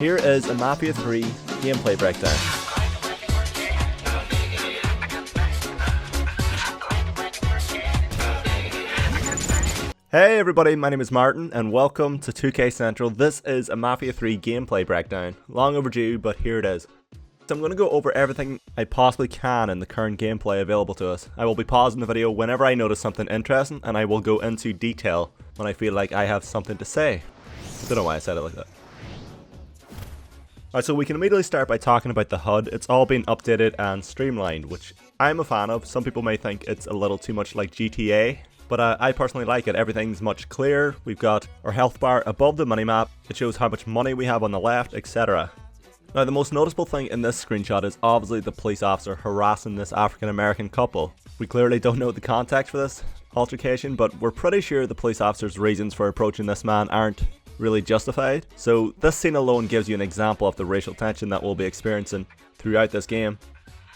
Here is a Mafia 3 gameplay breakdown. Hey everybody, my name is Martin and welcome to 2K Central. This is a Mafia 3 gameplay breakdown. Long overdue, but here it is. So I'm going to go over everything I possibly can in the current gameplay available to us. I will be pausing the video whenever I notice something interesting, and I will go into detail when I feel like I have something to say. I don't know why I said it like that. Alright, so we can immediately start by talking about the HUD. It's all been updated and streamlined, which I'm a fan of. Some people may think it's a little too much like GTA, but I personally like it. Everything's much clearer. We've got our health bar above the minimap. It shows how much money we have on the left, etc. Now, the most noticeable thing in this screenshot is obviously the police officer harassing this African American couple. We clearly don't know the context for this altercation, but we're pretty sure the police officer's reasons for approaching this man aren't really justified. So this scene alone gives you an example of the racial tension that we'll be experiencing throughout this game.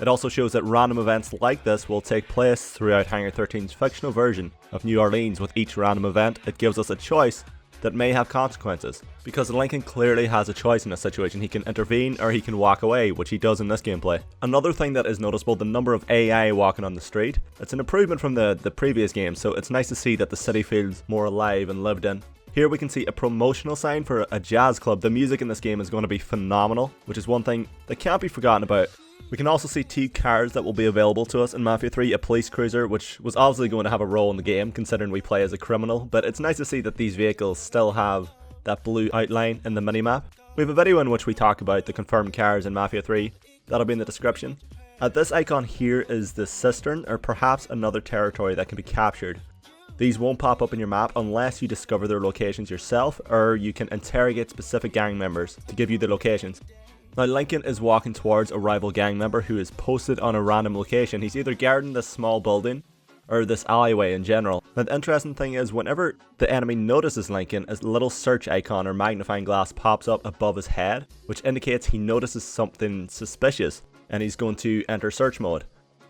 It also shows that random events like this will take place throughout Hangar 13's fictional version of New Orleans. With each random event, it gives us a choice that may have consequences, because Lincoln clearly has a choice in this situation. He can intervene or he can walk away, which he does in this gameplay. Another thing that is noticeable, the number of AI walking on the street. It's an improvement from the previous game, so it's nice to see that the city feels more alive and lived in. Here we can see a promotional sign for a jazz club. The music in this game is going to be phenomenal, which is one thing that can't be forgotten about. We can also see 2 cars that will be available to us in Mafia 3, a police cruiser, which was obviously going to have a role in the game considering we play as a criminal, but it's nice to see that these vehicles still have that blue outline in the minimap. We have a video in which we talk about the confirmed cars in Mafia 3, that'll be in the description. This icon here is the cistern, or perhaps another territory that can be captured. These won't pop up in your map unless you discover their locations yourself, or you can interrogate specific gang members to give you the locations. Now, Lincoln is walking towards a rival gang member who is posted on a random location. He's either guarding this small building or this alleyway in general. Now, the interesting thing is, whenever the enemy notices Lincoln, a little search icon or magnifying glass pops up above his head, which indicates he notices something suspicious and he's going to enter search mode.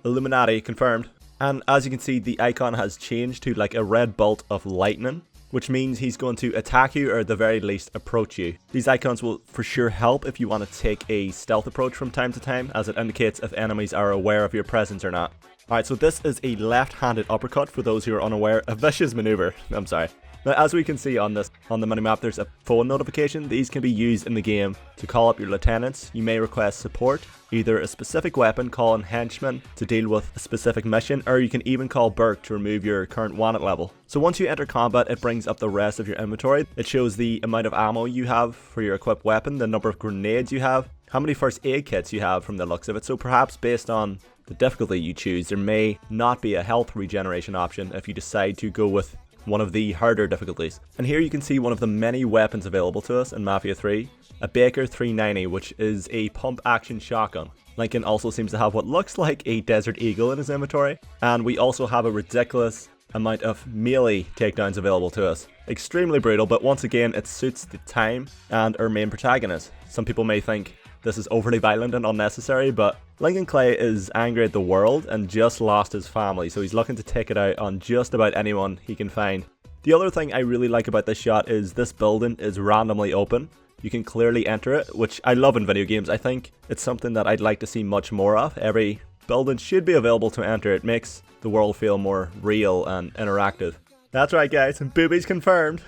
Illuminati confirmed. And as you can see, the icon has changed to like a red bolt of lightning, which means he's going to attack you or at the very least approach you. These icons will for sure help if you want to take a stealth approach from time to time, as it indicates if enemies are aware of your presence or not. Alright, so this is a left-handed uppercut for those who are unaware. A vicious maneuver, I'm sorry. Now, as we can see on the minimap, there's a phone notification. These can be used in the game to call up your lieutenants. You may request support, either a specific weapon, calling henchmen to deal with a specific mission, or you can even call Burke to remove your current wanted level. So once you enter combat, it brings up the rest of your inventory. It shows the amount of ammo you have for your equipped weapon, the number of grenades you have, how many first aid kits you have from the looks of it. So perhaps based on the difficulty you choose, there may not be a health regeneration option if you decide to go with one of the harder difficulties. And here you can see one of the many weapons available to us in Mafia 3, a Baker 390, which is a pump action shotgun. Lincoln also seems to have what looks like a Desert Eagle in his inventory, and we also have a ridiculous amount of melee takedowns available to us. Extremely brutal, but once again it suits the time and our main protagonist. Some people may think this is overly violent and unnecessary, but Lincoln Clay is angry at the world and just lost his family, so he's looking to take it out on just about anyone he can find. The other thing I really like about this shot is this building is randomly open. You can clearly enter it, which I love in video games. I think it's something that I'd like to see much more of. Every building should be available to enter. It makes the world feel more real and interactive. That's right, guys, boobies confirmed.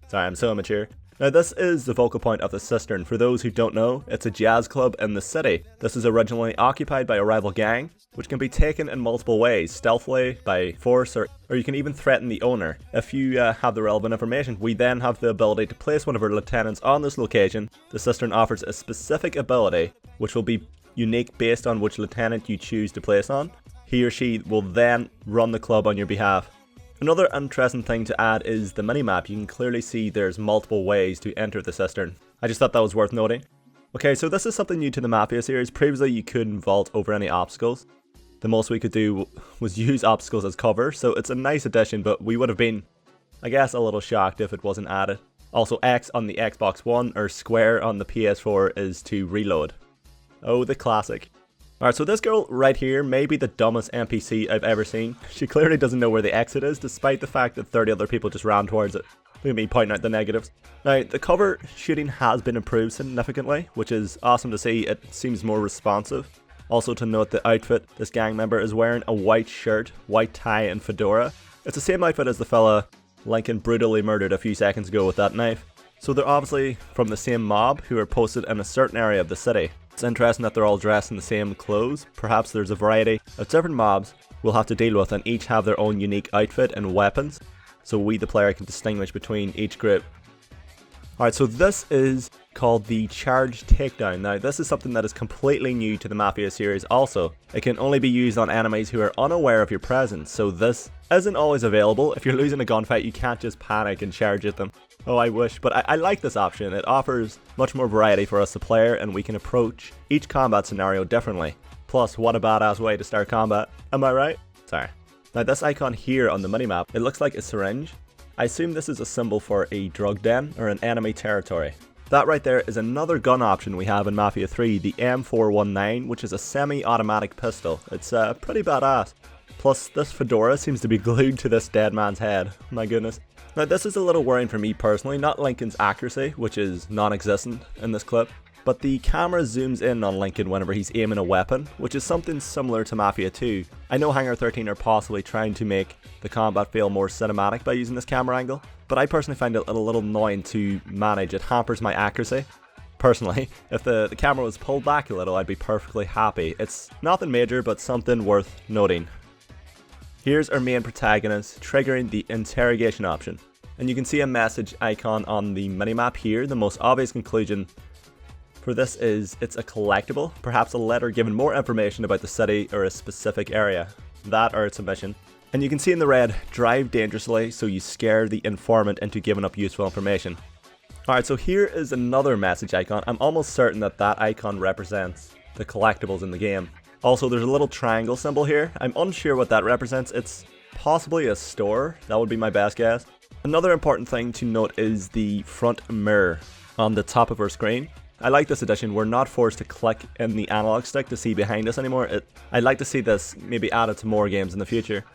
Sorry, I'm so immature. Now, this is the focal point of the cistern. For those who don't know, it's a jazz club in the city. This is originally occupied by a rival gang, which can be taken in multiple ways, stealthily, by force, or you can even threaten the owner. If you have the relevant information, we then have the ability to place one of our lieutenants on this location. The cistern offers a specific ability, which will be unique based on which lieutenant you choose to place on. He or she will then run the club on your behalf. Another interesting thing to add is the minimap. You can clearly see there's multiple ways to enter the cistern. I just thought that was worth noting. Okay, so this is something new to the Mafia series. Previously you couldn't vault over any obstacles. The most we could do was use obstacles as cover, so it's a nice addition, but we would have been, I guess, a little shocked if it wasn't added. Also, X on the Xbox One or square on the PS4 is to reload. Oh, the classic. Alright, so this girl right here may be the dumbest NPC I've ever seen. She clearly doesn't know where the exit is, despite the fact that 30 other people just ran towards it. Look at me pointing out the negatives. Now, the cover shooting has been improved significantly, which is awesome to see. It seems more responsive. Also to note the outfit, this gang member is wearing a white shirt, white tie and fedora. It's the same outfit as the fella Lincoln brutally murdered a few seconds ago with that knife. So they're obviously from the same mob who are posted in a certain area of the city. It's interesting that they're all dressed in the same clothes. Perhaps there's a variety of different mobs we'll have to deal with and each have their own unique outfit and weapons. So we the player can distinguish between each group. Alright, so this is called the Charge Takedown. Now this is something that is completely new to the Mafia series also. It can only be used on enemies who are unaware of your presence, so this isn't always available. If you're losing a gunfight you can't just panic and charge at them. Oh, I wish, but I like this option. It offers much more variety for us to player and we can approach each combat scenario differently. Plus, what a badass way to start combat. Am I right? Sorry. Now this icon here on the minimap, it looks like a syringe. I assume this is a symbol for a drug den or an enemy territory. That right there is another gun option we have in Mafia 3, the M419, which is a semi-automatic pistol. It's pretty badass. Plus, this fedora seems to be glued to this dead man's head. My goodness. Now this is a little worrying for me personally, not Lincoln's accuracy, which is non-existent in this clip, but the camera zooms in on Lincoln whenever he's aiming a weapon, which is something similar to Mafia 2. I know Hangar 13 are possibly trying to make the combat feel more cinematic by using this camera angle, but I personally find it a little annoying to manage. It hampers my accuracy. Personally, if the camera was pulled back a little, I'd be perfectly happy. It's nothing major, but something worth noting. Here's our main protagonist triggering the interrogation option. And you can see a message icon on the minimap here. The most obvious conclusion for this is it's a collectible, perhaps a letter giving more information about the city or a specific area. That or it's a mission. And you can see in the red, drive dangerously so you scare the informant into giving up useful information. Alright, so here is another message icon. I'm almost certain that that icon represents the collectibles in the game. Also, there's a little triangle symbol here. I'm unsure what that represents. It's possibly a store. That would be my best guess. Another important thing to note is the front mirror on the top of our screen. I like this addition. We're not forced to click in the analog stick to see behind us anymore. I'd like to see this maybe added to more games in the future.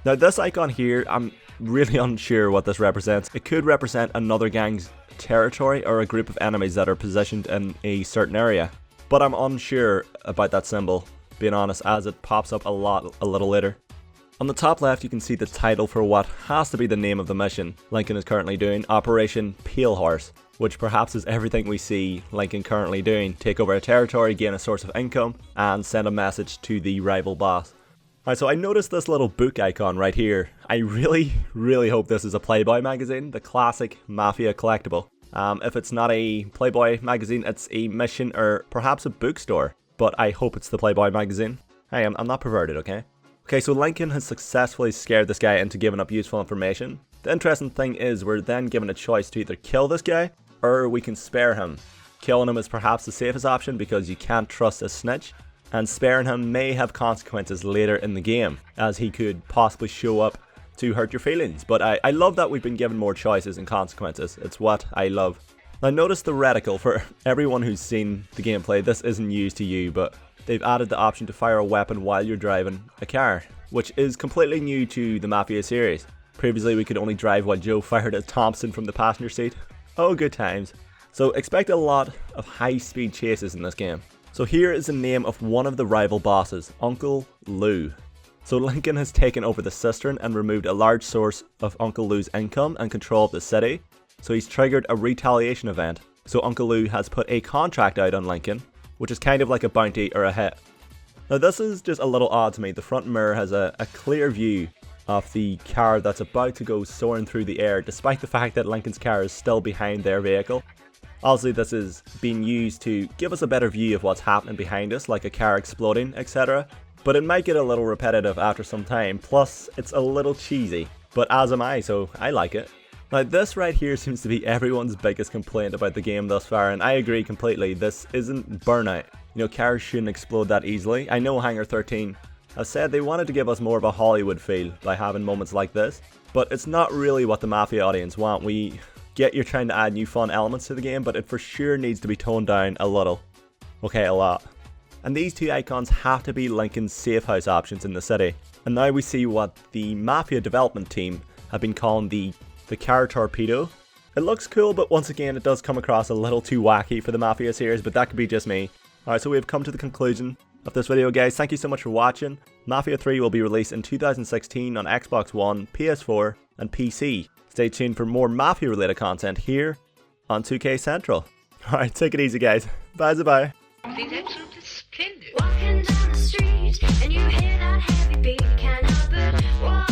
Now this icon here, I'm really unsure what this represents. It could represent another gang's territory or a group of enemies that are positioned in a certain area. But I'm unsure about that symbol, being honest, as it pops up a little later. On the top left you can see the title for what has to be the name of the mission Lincoln is currently doing, Operation Pale Horse, which perhaps is everything we see Lincoln currently doing: take over a territory, gain a source of income, and send a message to the rival boss. Alright, so I noticed this little book icon right here. I really hope this is a Playboy magazine, the classic Mafia collectible. If it's not a Playboy magazine, it's a mission or perhaps a bookstore, but I hope it's the Playboy magazine. Hey, I'm not perverted, okay? Okay, so Lincoln has successfully scared this guy into giving up useful information. The interesting thing is we're then given a choice to either kill this guy or we can spare him. Killing him is perhaps the safest option because you can't trust a snitch, and sparing him may have consequences later in the game, as he could possibly show up to hurt your feelings. But I love that we've been given more choices and consequences. It's what I love. Now notice the reticle. For everyone who's seen the gameplay, this isn't news to you, but they've added the option to fire a weapon while you're driving a car, which is completely new to the Mafia series. Previously we could only drive while Joe fired at Thompson from the passenger seat. Oh, good times. So expect a lot of high-speed chases in this game. So here is the name of one of the rival bosses, Uncle Lou. So Lincoln has taken over the cistern and removed a large source of Uncle Lou's income and control of the city. So he's triggered a retaliation event. So Uncle Lou has put a contract out on Lincoln, which is kind of like a bounty or a hit. Now this is just a little odd to me. The front mirror has a clear view of the car that's about to go soaring through the air, despite the fact that Lincoln's car is still behind their vehicle. Obviously this is being used to give us a better view of what's happening behind us, like a car exploding, etc. But it might get a little repetitive after some time, plus it's a little cheesy. But as am I, so I like it. Now this right here seems to be everyone's biggest complaint about the game thus far, and I agree completely. This isn't Burnout. You know, cars shouldn't explode that easily. I know Hangar 13 have said they wanted to give us more of a Hollywood feel by having moments like this, but it's not really what the Mafia audience want. We get you're trying to add new fun elements to the game, but it for sure needs to be toned down a little. Okay, a lot. And these two icons have to be Lincoln's safe house options in the city. And now we see what the Mafia development team have been calling the the car torpedo. It looks cool, but once again it does come across a little too wacky for the Mafia series, but that could be just me. Alright, so we have come to the conclusion of this video, guys. Thank you so much for watching. Mafia 3 will be released in 2016 on Xbox One, PS4 and PC. Stay tuned for more Mafia related content here on 2K Central. Alright, take it easy, guys. Bye-bye. I think that's absolutely splendid. Walking down the street and you hear that heavy beat, can't help it.